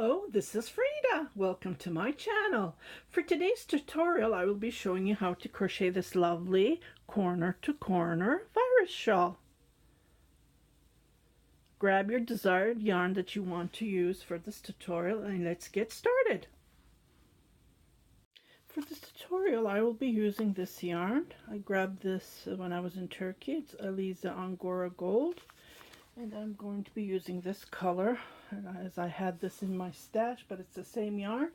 Hello, this is Frida. Welcome to my channel. For today's tutorial, I will be showing you how to crochet this lovely corner to corner virus shawl. Grab your desired yarn that you want to use for this tutorial and let's get started. For this tutorial, I will be using this yarn. I grabbed this when I was in Turkey. It's Aliza Angora Gold. And I'm going to be using this color as I had this in my stash, but it's the same yarn.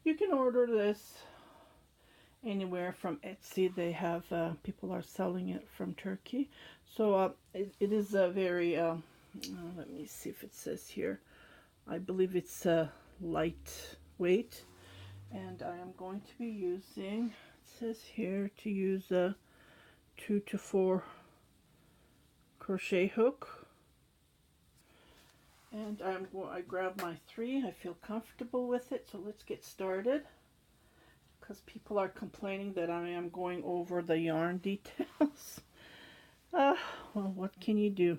You can order this anywhere from Etsy. They have people are selling it from Turkey. So it is a very let me see if it says here. I believe it's lightweight, and I am going to be using, it says here to use a 2 to 4 crochet hook. And I grabbed my 3. I feel comfortable with it, so let's get started. Because people are complaining that I am going over the yarn details. Well, what can you do?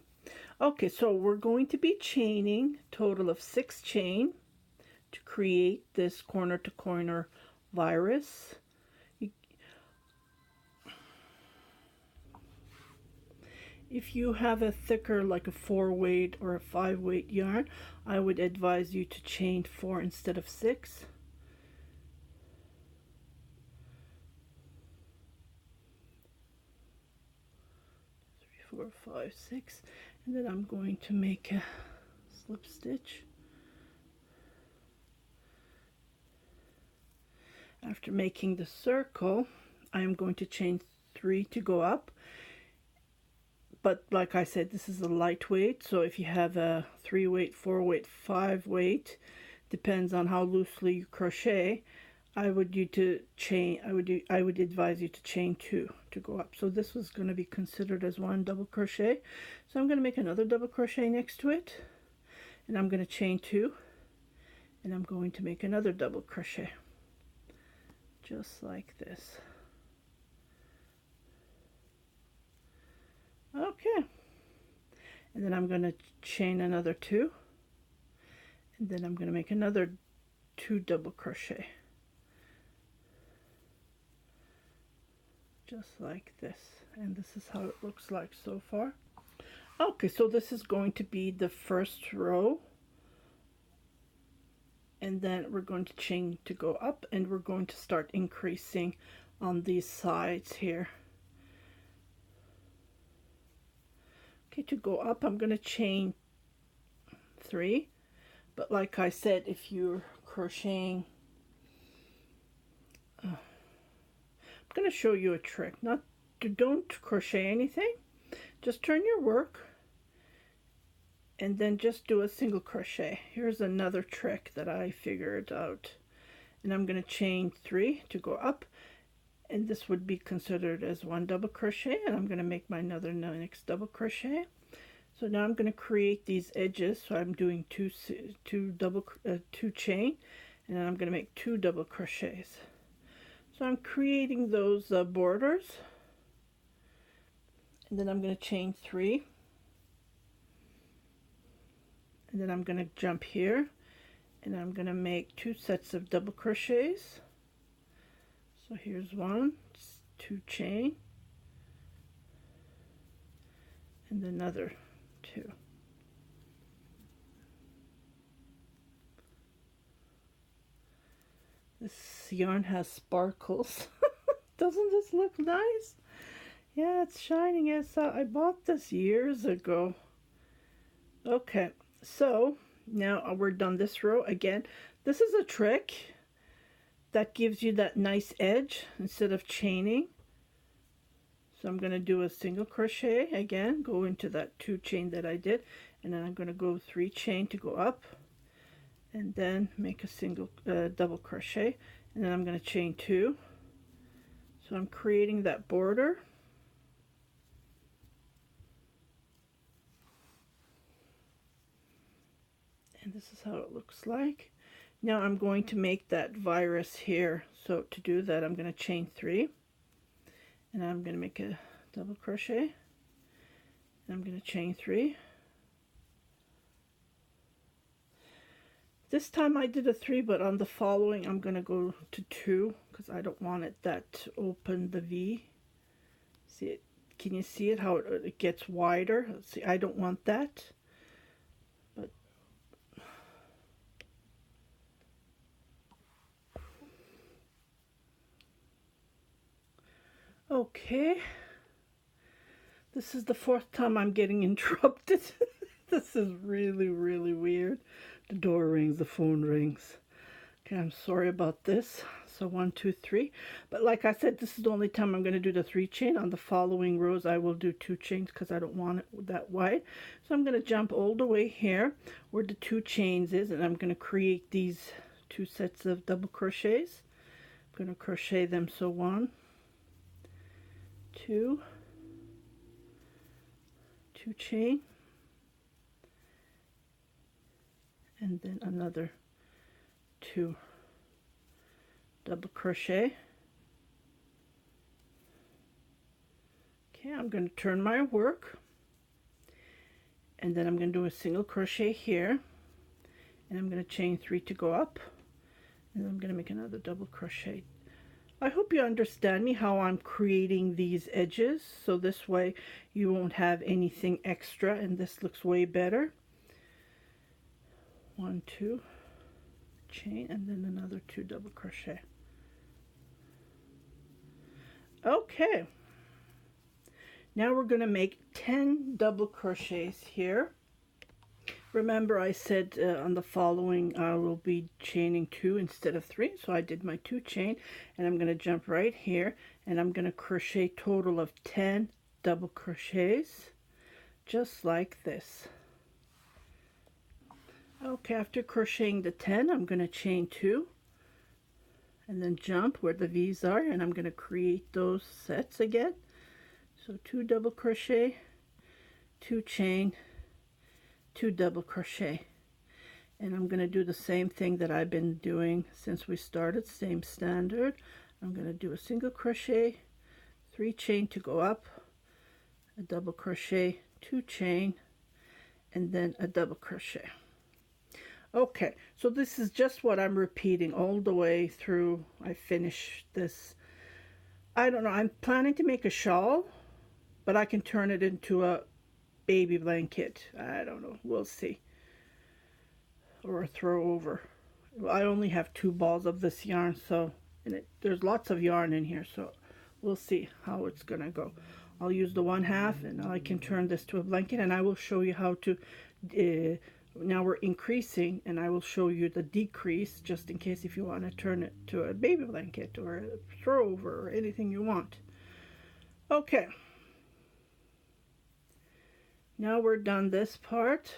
Okay, so we're going to be chaining a total of 6 chain to create this corner to corner virus. If you have a thicker, like a 4-weight or a 5-weight yarn, I would advise you to chain 4 instead of 6. 3, 4, 5, 6, and then I'm going to make a slip stitch. After making the circle, I am going to chain 3 to go up. But like I said, this is a lightweight, so if you have a 3-weight, 4-weight, 5-weight, depends on how loosely you crochet, I would advise you to chain 2 to go up. So this was going to be considered as one double crochet. So I'm going to make another double crochet next to it, and I'm going to chain 2, and I'm going to make another double crochet, just like this. Okay, and then I'm going to chain another 2, and then I'm going to make another 2 double crochet, just like this. And this is how it looks like so far. Okay, so this is going to be the first row, and then we're going to chain to go up, and we're going to start increasing on these sides here. To go up, I'm going to chain 3, but like I said, if you're crocheting, I'm going to show you a trick. Don't crochet anything, just turn your work and then just do a single crochet. Here's another trick that I figured out, and I'm going to chain 3 to go up, and this would be considered as one double crochet, and I'm going to make my next double crochet. So now I'm going to create these edges, so I'm doing two chain, and then I'm going to make 2 double crochets. So I'm creating those borders, and then I'm going to chain 3, and then I'm going to jump here, and I'm going to make 2 sets of double crochets. So here's 1, 2 chain, and another 2. This yarn has sparkles. Doesn't this look nice? Yeah, it's shining. Yes, I bought this years ago. Okay, so now we're done this row. Again, this is a trick that gives you that nice edge instead of chaining. So I'm going to do a single crochet again, go into that 2 chain that I did, and then I'm going to go 3 chain to go up, and then make a single double crochet, and then I'm going to chain 2. So I'm creating that border, and this is how it looks like. Now I'm going to make that virus here. So to do that, I'm going to chain 3, and I'm going to make a double crochet, and I'm going to chain 3. This time I did a 3, but on the following I'm going to go to 2 because I don't want it that open, the V. See it? Can you see it, how it gets wider? See, I don't want that. But okay. This is the 4th time I'm getting interrupted. This is really, really weird. The door rings, the phone rings. Okay, I'm sorry about this. So 1, 2, 3. But like I said, this is the only time I'm going to do the 3 chain. On the following rows, I will do 2 chains because I don't want it that wide. So I'm going to jump all the way here where the 2 chains is, and I'm going to create these 2 sets of double crochets. I'm going to crochet them. So 1, 2, 2 chain, and then another 2 double crochet. Okay, I'm going to turn my work, and then I'm going to do a single crochet here, and I'm going to chain 3 to go up, and then I'm going to make another double crochet. I hope you understand me how I'm creating these edges, so this way you won't have anything extra, and this looks way better. 1, 2 chain, and then another 2 double crochet. Okay, now we're going to make 10 double crochets here. Remember I said on the following I will be chaining 2 instead of 3, so I did my 2 chain, and I'm going to jump right here, and I'm going to crochet total of 10 double crochets just like this. Okay, after crocheting the 10, I'm going to chain 2 and then jump where the V's are, and I'm going to create those sets again. So 2 double crochet, 2 chain, 2 double crochet, and I'm going to do the same thing that I've been doing since we started, same standard. I'm going to do a single crochet, 3 chain to go up, a double crochet, 2 chain, and then a double crochet. Okay, so this is just what I'm repeating all the way through. I finish this. I don't know, I'm planning to make a shawl, but I can turn it into a baby blanket. I don't know, we'll see. Or a throw over. I only have 2 balls of this yarn, so there's lots of yarn in here, so we'll see how it's gonna go. I'll use the 1/2, and I can turn this to a blanket, and I will show you how to now we're increasing, and I will show you the decrease just in case if you want to turn it to a baby blanket or a throw over or anything you want. Okay, now we're done this part,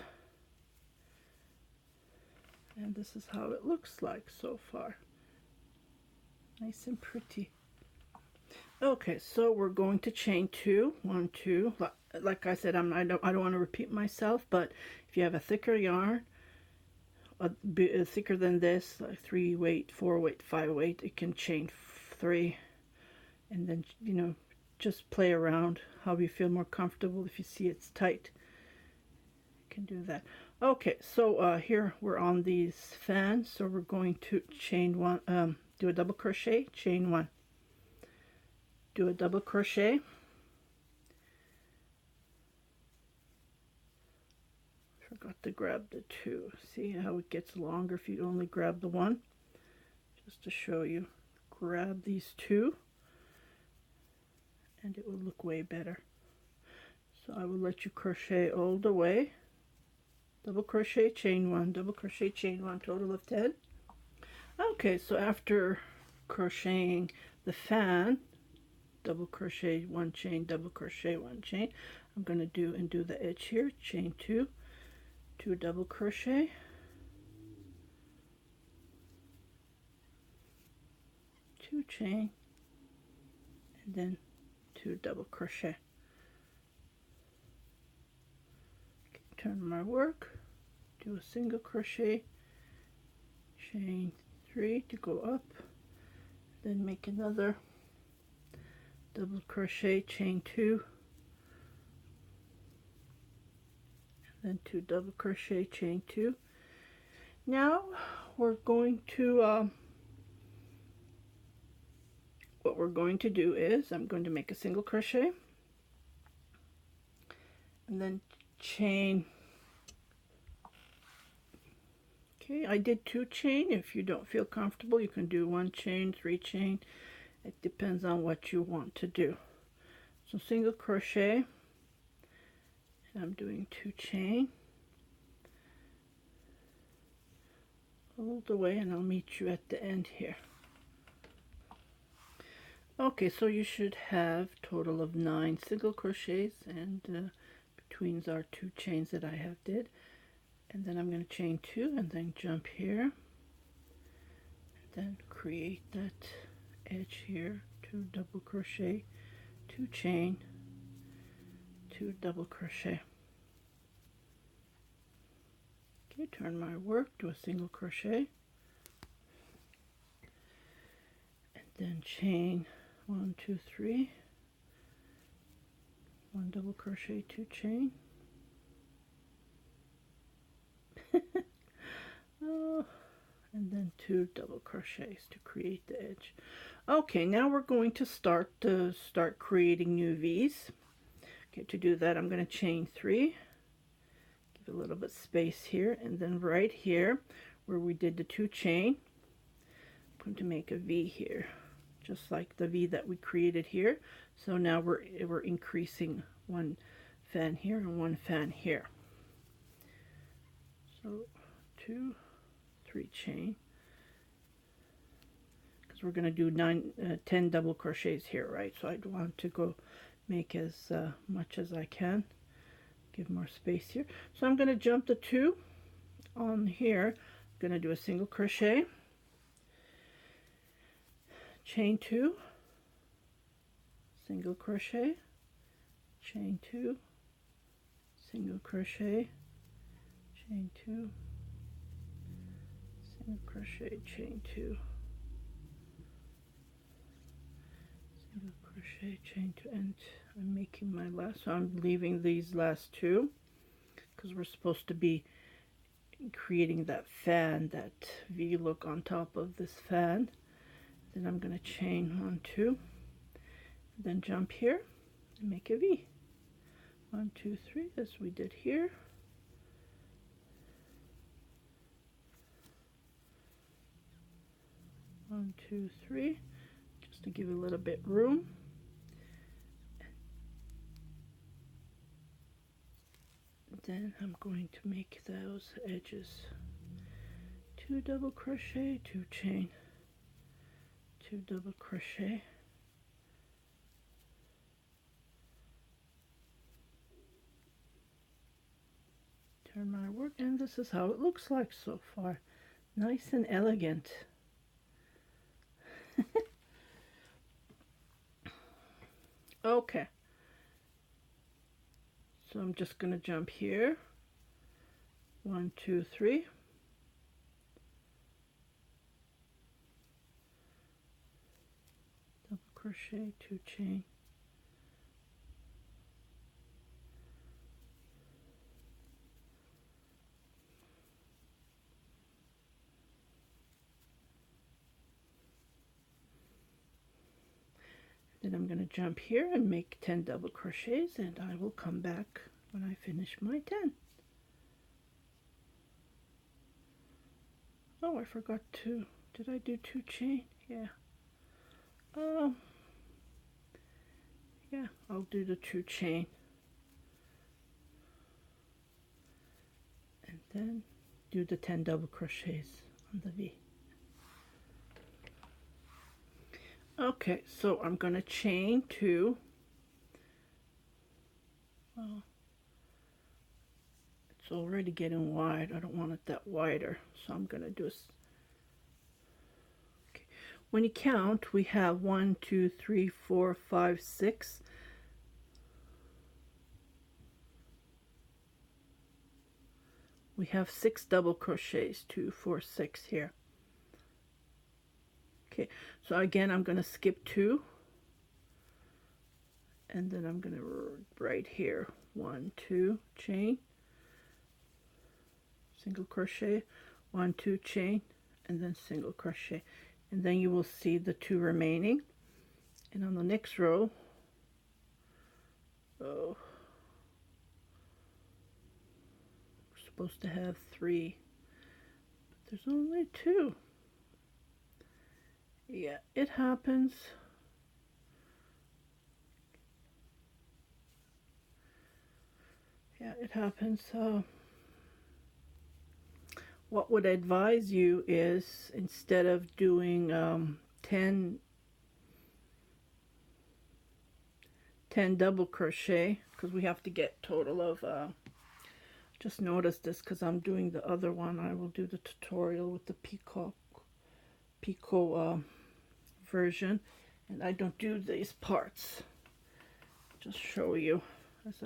and this is how it looks like so far. Nice and pretty. Okay, so we're going to chain 2, 1, 2. Like I said, I don't want to repeat myself, but if you have a thicker yarn, thicker than this, like 3 weight, 4 weight, 5 weight, it can chain 3, and then just play around how you feel more comfortable. If you see it's tight, you can do that. Okay, so here we're on these fans, so we're going to chain 1, do a double crochet, chain 1, do a double crochet, forgot to grab the 2. See how it gets longer if you only grab the 1? Just to show you, grab these 2 and it will look way better. So I will let you crochet all the way. Double crochet, chain 1, double crochet, chain 1, total of 10. Okay, so after crocheting the fan, double crochet, 1 chain, double crochet, 1 chain, I'm going to do the edge here, chain 2, 2 double crochet, 2 chain, and then 2 double crochet. Okay, turn my work, do a single crochet, chain 3 to go up, then make another double crochet, chain 2, and then 2 double crochet, chain 2. Now we're going to what we're going to do is I'm going to make a single crochet and then chain. Okay, I did 2 chain. If you don't feel comfortable, you can do 1 chain, 3 chain. It depends on what you want to do. So single crochet, and I'm doing 2 chain all the way, and I'll meet you at the end here. Okay, so you should have a total of 9 single crochets, and betweens are 2 chains that I have did. And then I'm going to chain 2 and then jump here, and then create that edge here, 2 double crochet, 2 chain, 2 double crochet. Okay, turn my work, do a single crochet, and then chain 1, 2, 3, 1 double crochet, 2 chain. Oh, and then 2 double crochets to create the edge. Okay, now we're going to start creating new V's. Okay, to do that I'm going to chain 3, give a little bit space here, and then right here where we did the 2 chain, I'm going to make a V here, just like the V that we created here. So now we're increasing 1 fan here and 1 fan here. So 2, 3 chain, because we're going to do 10 double crochets here, right? So I'd want to go make as much as I can, give more space here. So I'm going to jump the 2 on here. I'm going to do a single crochet, chain 2, single crochet, chain 2, single crochet, chain 2, single crochet, chain 2, single crochet, chain 2, and I'm making my last, so I'm leaving these last 2 because we're supposed to be creating that fan, that V look on top of this fan. Then I'm going to chain 1, 2, then jump here and make a V. 1, 2, 3, as we did here. One, 2, 3, just to give a little bit room. Then I'm going to make those edges 2 double crochet, 2 chain, 2 double crochet, turn my work, and this is how it looks like so far. Nice and elegant. Okay, so I'm just going to jump here, 1, 2, 3, double crochet, 2 chain, then I'm going to jump here and make 10 double crochets, and I will come back when I finish my 10. Oh, I forgot to, did I do 2 chain? Yeah. Yeah, I'll do the 2 chain. And then do the 10 double crochets on the V. Okay, so I'm going to chain 2. Well, it's already getting wide. I don't want it that wider, so I'm going to do okay. When you count, we have 1, 2, 3, 4, 5, 6. We have 6 double crochets, 2, 4, 6 here. Okay, so again, I'm going to skip 2, and then I'm going to right here, 1, 2, chain, single crochet, 1, 2 chain, and then single crochet, and then you will see the 2 remaining. And on the next row, oh, we're supposed to have 3, but there's only 2. Yeah, it happens. Yeah, it happens. What would I advise you is, instead of doing 10 double crochet, because we have to get total of, just notice this because I'm doing the other one. I will do the tutorial with the picot version, and I don't do these parts. Just show you as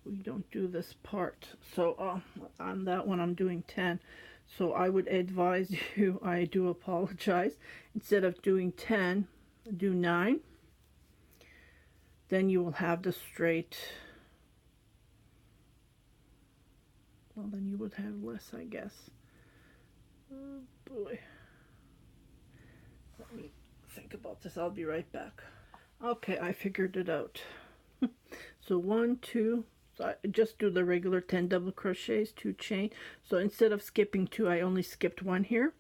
we don't do this part. So on that one I'm doing 10. So I would advise you, I do apologize, instead of doing 10, do 9. Then you will have the straight, well, then you would have less, I guess. Oh boy. Let me think about this. I'll be right back. Okay, I figured it out. So 1, 2, so I just do the regular 10 double crochets, 2 chain. So instead of skipping 2, I only skipped 1 here.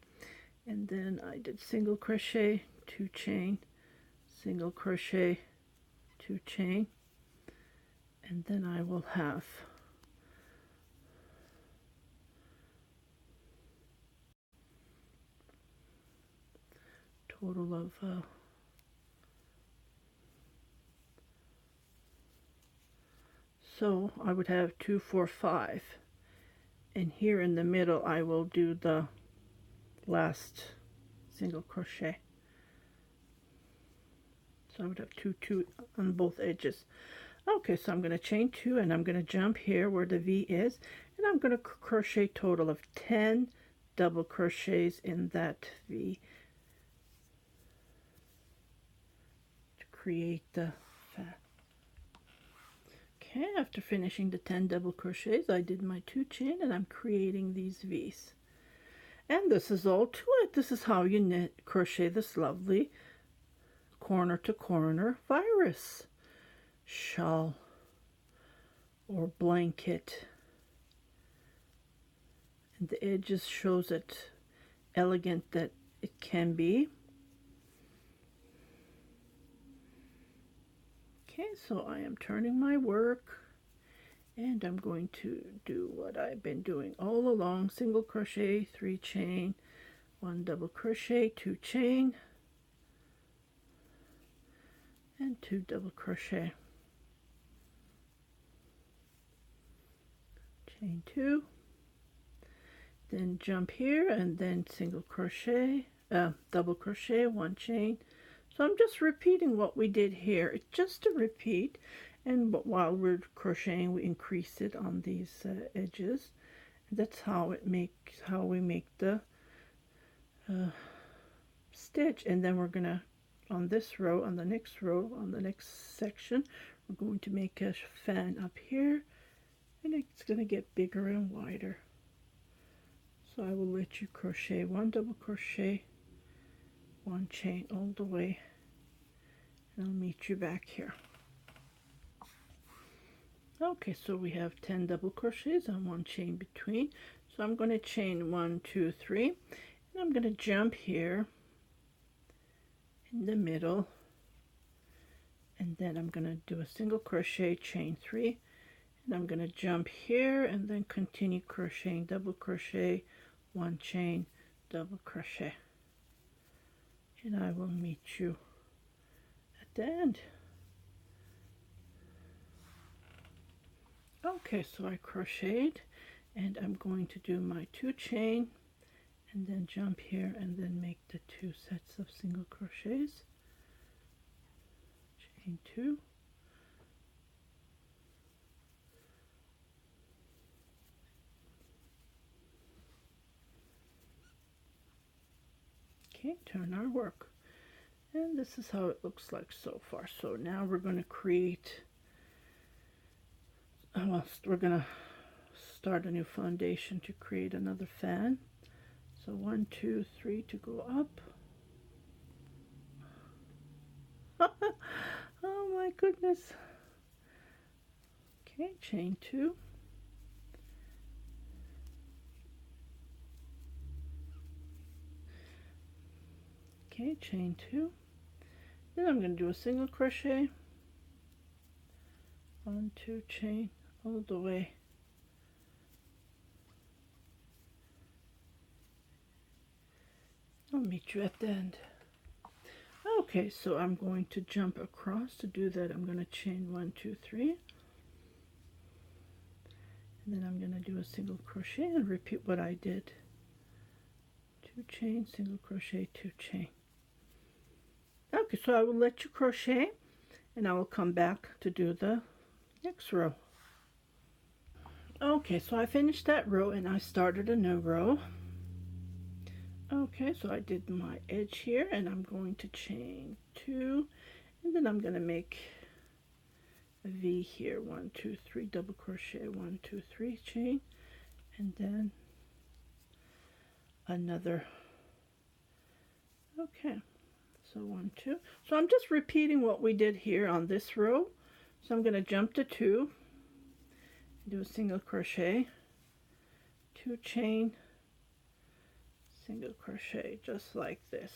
And then I did single crochet, 2 chain, single crochet, 2 chain, and then I will have total of so I would have 2, 4, 5, and here in the middle I will do the last single crochet. So I would have 2, 2 on both edges. Okay, so I'm going to chain 2, and I'm going to jump here where the V is, and I'm going to crochet total of 10 double crochets in that V to create the fat. Okay, after finishing the 10 double crochets, I did my 2 chain, and I'm creating these V's. And this is all to it. This is how you knit, crochet this lovely corner to corner virus shawl or blanket. And the edges shows it elegant that it can be. Okay, so I am turning my work, and I'm going to do what I've been doing all along. Single crochet, 3 chain, 1 double crochet, 2 chain, and 2 double crochet, chain 2, then jump here, and then single crochet, double crochet, 1 chain. So I'm just repeating what we did here. It's just a repeat, and while we're crocheting we increase it on these edges. That's how we make the stitch. And then we're gonna, on this row, on the next row, on the next section, we're going to make a fan up here, and it's gonna get bigger and wider. So I will let you crochet 1 double crochet, 1 chain all the way, and I'll meet you back here. Okay, so we have 10 double crochets and 1 chain between. So I'm going to chain 1, 2, 3, and I'm going to jump here in the middle, and then I'm going to do a single crochet, chain 3, and I'm going to jump here and then continue crocheting double crochet, 1 chain, double crochet, and I will meet you at the end. Okay, so I crocheted, and I'm going to do my 2 chain, and then jump here and then make the 2 sets of single crochets, chain 2, okay, turn our work, and this is how it looks like so far. So now we're going to create, well, we're going to start a new foundation to create another fan. So 1, 2, 3 to go up. Oh my goodness. Okay, chain 2. Okay, chain 2. Then I'm going to do a single crochet. 1, 2, chain all the way. I'll meet you at the end. Okay, so I'm going to jump across. To do that, I'm going to chain 1, 2, 3. And then I'm going to do a single crochet and repeat what I did. 2 chain, single crochet, 2 chain. Okay, so I will let you crochet and I will come back to do the next row. Okay, so I finished that row and I started a new row. Okay, so I did my edge here and I'm going to chain 2 and then I'm going to make a V here. 1, 2, 3, double crochet, 1, 2, 3, chain, and then another. Okay, so 1, 2. So I'm just repeating what we did here on this row. So I'm going to jump to 2, do a single crochet, 2 chain, single crochet, just like this.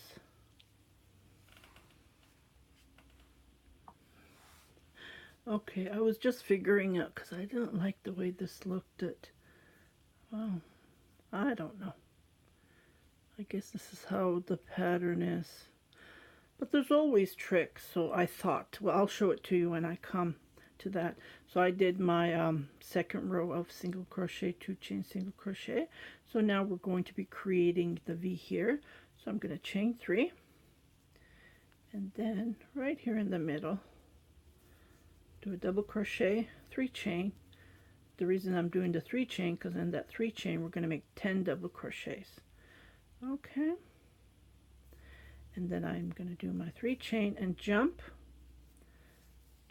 Okay, I was just figuring out because I didn't like the way this looked at, well, I don't know. I guess this is how the pattern is. But there's always tricks, so I thought, well, I'll show it to you when I come to that. So I did my second row of single crochet, 2 chain, single crochet. So now we're going to be creating the V here. So I'm going to chain 3. And then right here in the middle, do a double crochet, 3 chain. The reason I'm doing the 3 chain, because in that 3 chain, we're going to make 10 double crochets. Okay. And then I'm going to do my 3 chain and jump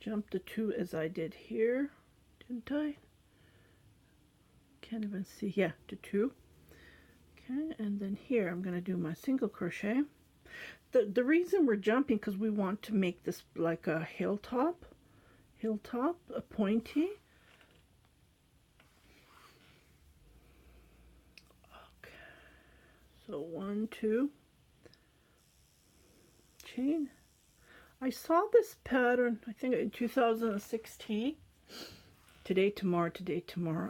to 2 as I did here, didn't I? Can't even see. Yeah, to 2. Okay, and then here I'm going to do my single crochet. The reason we're jumping because we want to make this like a hilltop, a pointy. Okay, so 1, 2, chain. I saw this pattern, I think in 2016. Today, tomorrow,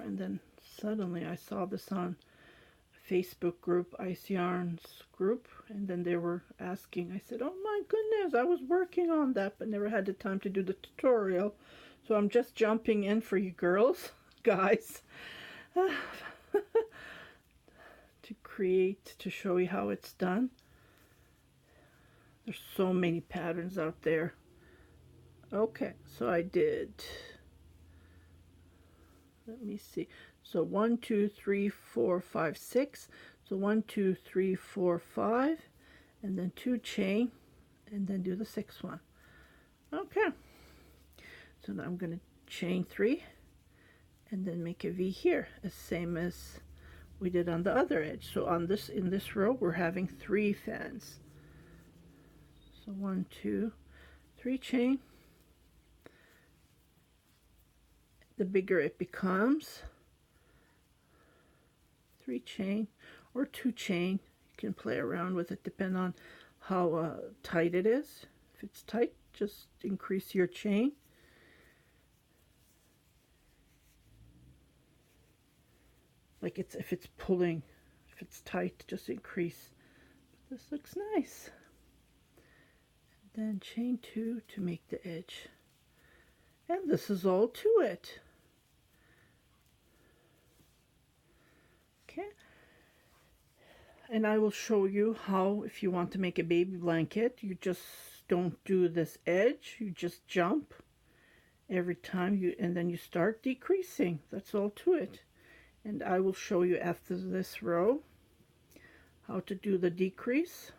and then suddenly I saw this on a Facebook group, Ice Yarns group, and then they were asking. I said, oh my goodness, I was working on that, but never had the time to do the tutorial. So I'm just jumping in for you girls, guys, to show you how it's done. There's so many patterns out there. Okay, so I did, let me see, so 1, 2, 3, 4, 5, 6, so 1, 2, 3, 4, 5, and then 2 chain, and then do the 6th one. Okay, so now I'm going to chain 3, and then make a V here, the same as we did on the other edge. So on this, in this row, we're having 3 fans. So 1, 2, 3 chain. The bigger it becomes, 3 chain or 2 chain. You can play around with it depending on how tight it is. If it's tight, just increase your chain. Like if it's pulling, if it's tight, just increase. But this looks nice. And then chain 2 to make the edge. And this is all to it. Okay. And I will show you how, if you want to make a baby blanket, you just don't do this edge, you just jump every time you, and then you start decreasing. That's all to it. And I will show you after this row how to do the decrease.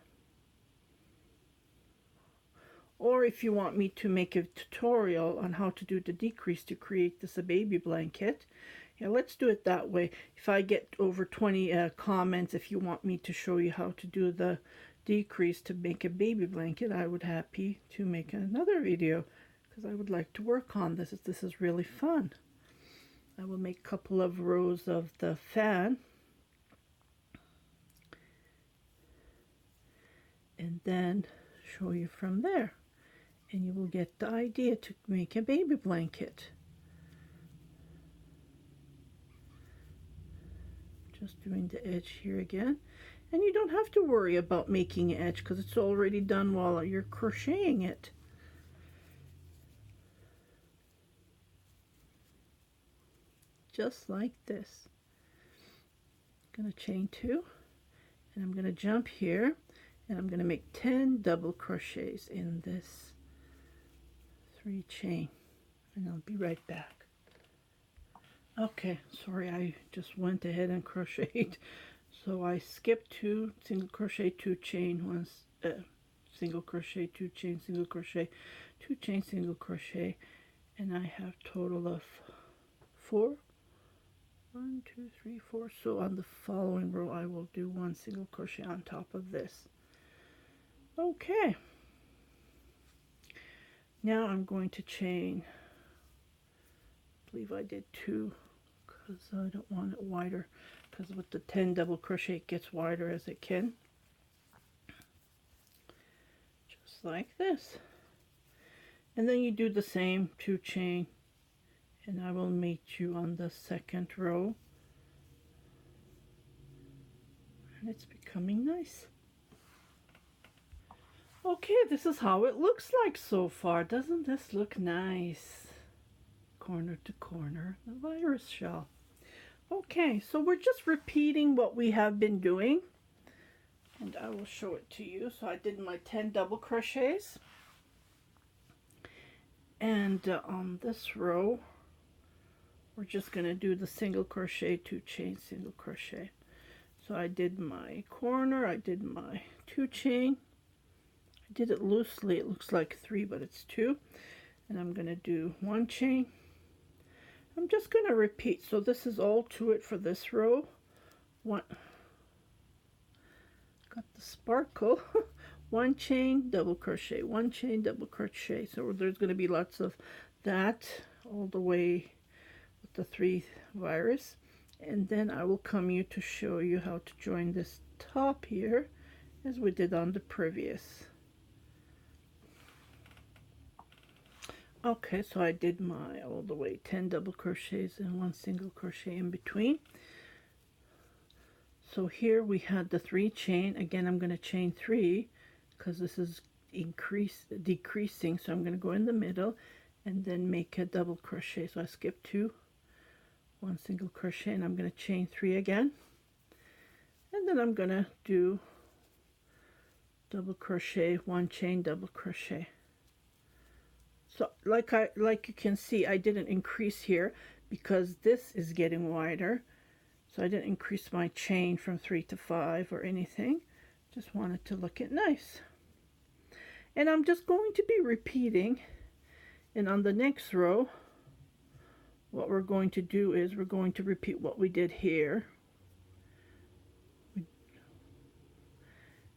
Or if you want me to make a tutorial on how to do the decrease to create this a baby blanket, Yeah, let's do it that way. If I get over 20 comments, if you want me to show you how to do the decrease to make a baby blanket, I would happy to make another video because I would like to work on this. This is really fun. I will make a couple of rows of the fan and then show you from there, and you will get the idea to make a baby blanket. Just doing the edge here again, and you don't have to worry about making an edge because it's already done while you're crocheting it. Just like this. I'm going to chain 2, and I'm going to jump here, and I'm going to make 10 double crochets in this 3 chain, and I'll be right back. Okay, sorry, I just went ahead and crocheted, so I skipped 2 single crochet, 2 chain, 1 single crochet, 2 chain, single crochet, 2 chain, single crochet, and I have total of 4. 1, 2, 3, 4. So on the following row I will do 1 single crochet on top of this. Okay, now I'm going to chain, I believe I did 2 because I don't want it wider, because with the 10 double crochet it gets wider as it can, just like this. And then you do the same 2 chain, and I will meet you on the 2nd row, and it's becoming nice. Okay, this is how it looks like so far. Doesn't this look nice? Corner to corner, the virus shawl. Okay, so we're just repeating what we have been doing, and I will show it to you. So I did my 10 double crochets, and on this row we're just going to do the single crochet, 2 chain, single crochet. So I did my corner, I did my 2 chain, I did it loosely, it looks like 3 but it's 2, and I'm going to do 1 chain. I'm just going to repeat, so this is all to it for this row. Got the sparkle. 1 chain, double crochet, 1 chain, double crochet. So there's going to be lots of that all the way with the 3 virus, and then I will come you to show you how to join this top here as we did on the previous. Okay, so I did my all the way 10 double crochets and 1 single crochet in between. So here we had the 3 chain. Again, I'm going to chain 3 because this is decreasing, so I'm going to go in the middle and then make a double crochet. So I skipped 2, 1 single crochet, and I'm going to chain 3 again, and then I'm going to do double crochet, 1 chain, double crochet. So like you can see, I didn't increase here because this is getting wider, so I didn't increase my chain from 3 to 5 or anything. Just wanted to look it nice. And I'm just going to be repeating, and on the next row what we're going to do is we're going to repeat what we did here, and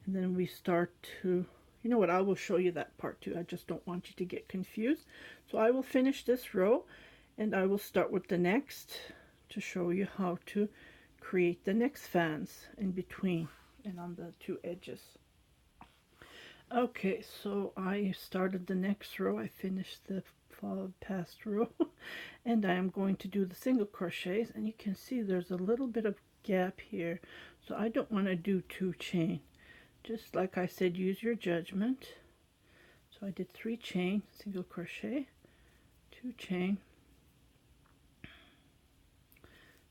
then we start to, you know what, I will show you that part too. I just don't want you to get confused. So I will finish this row and I will start with the next to show you how to create the next fans in between and on the 2 edges. Okay, so I started the next row. I finished the past row and I am going to do the single crochets, and you can see there's a little bit of gap here, so I don't want to do 2 chain. Just like I said, use your judgment. So I did 3 chain, single crochet, 2 chain,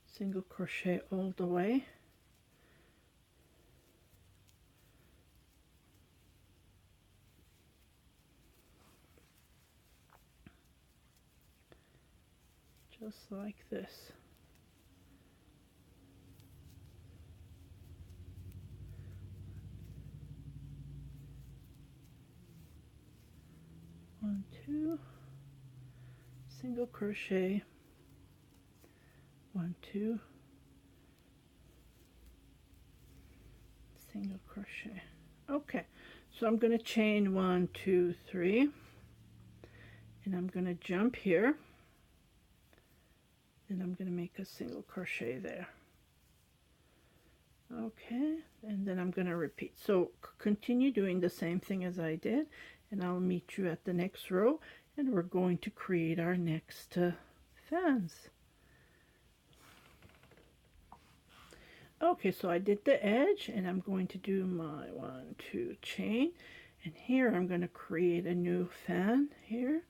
single crochet all the way, just like this. One, 2, single crochet, 1 1, 2, single crochet. Okay, so I'm going to chain 1, 2, 3, and I'm going to jump here, then I'm going to make a single crochet there. Okay, and then I'm going to repeat. So continue doing the same thing as I did, and I'll meet you at the next row, and we're going to create our next fans. Okay, so I did the edge, and I'm going to do my 1, 2 chain, and here I'm going to create a new fan here.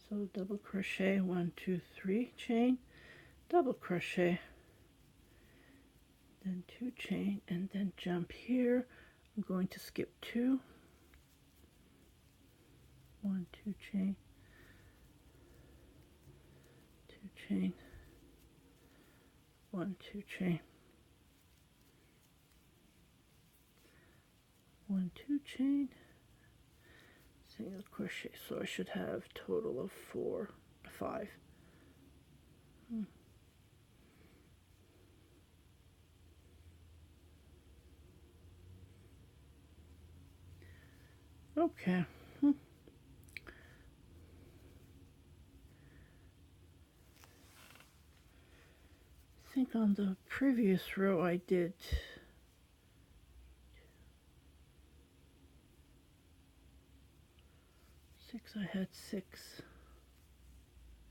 So double crochet, 1, 2, 3 chain, double crochet, then 2 chain, and then jump here. I'm going to skip 2, 1, 2 chain, 2 chain, 1, 2 chain, 1, 2 chain, single crochet. So I should have total of 4, 5. Okay. I think on the previous row I did 6. I had 6.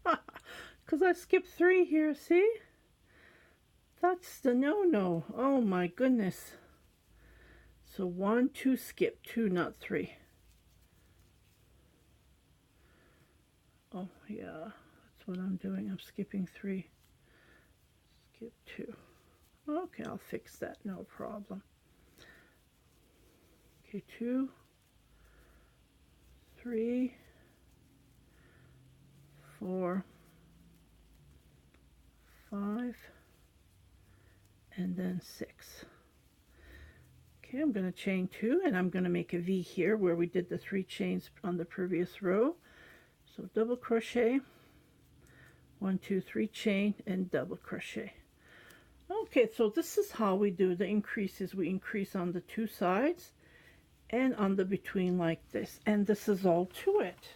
Because I skipped 3 here, see? That's the no-no. Oh my goodness. So 1, 2, skip 2, not 3. Oh yeah, that's what I'm doing. I'm skipping 3. Skip 2. Okay, I'll fix that, no problem. Okay, 2, 3, 4, 5, and then 6. Okay, I'm going to chain 2, and I'm going to make a V here where we did the 3 chains on the previous row. So double crochet, 1, 2, 3 chain, and double crochet. Okay, so this is how we do the increases. We increase on the 2 sides and on the between like this, and this is all to it.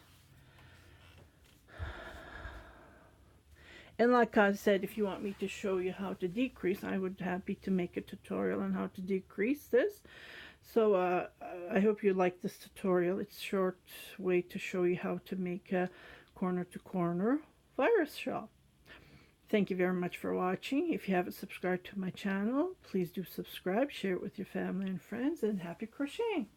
And like I said, if you want me to show you how to decrease, I would be happy to make a tutorial on how to decrease this. So I hope you like this tutorial. It's a short way to show you how to make a corner to corner virus shawl. Thank you very much for watching. If you haven't subscribed to my channel, please do subscribe, share it with your family and friends, and happy crocheting!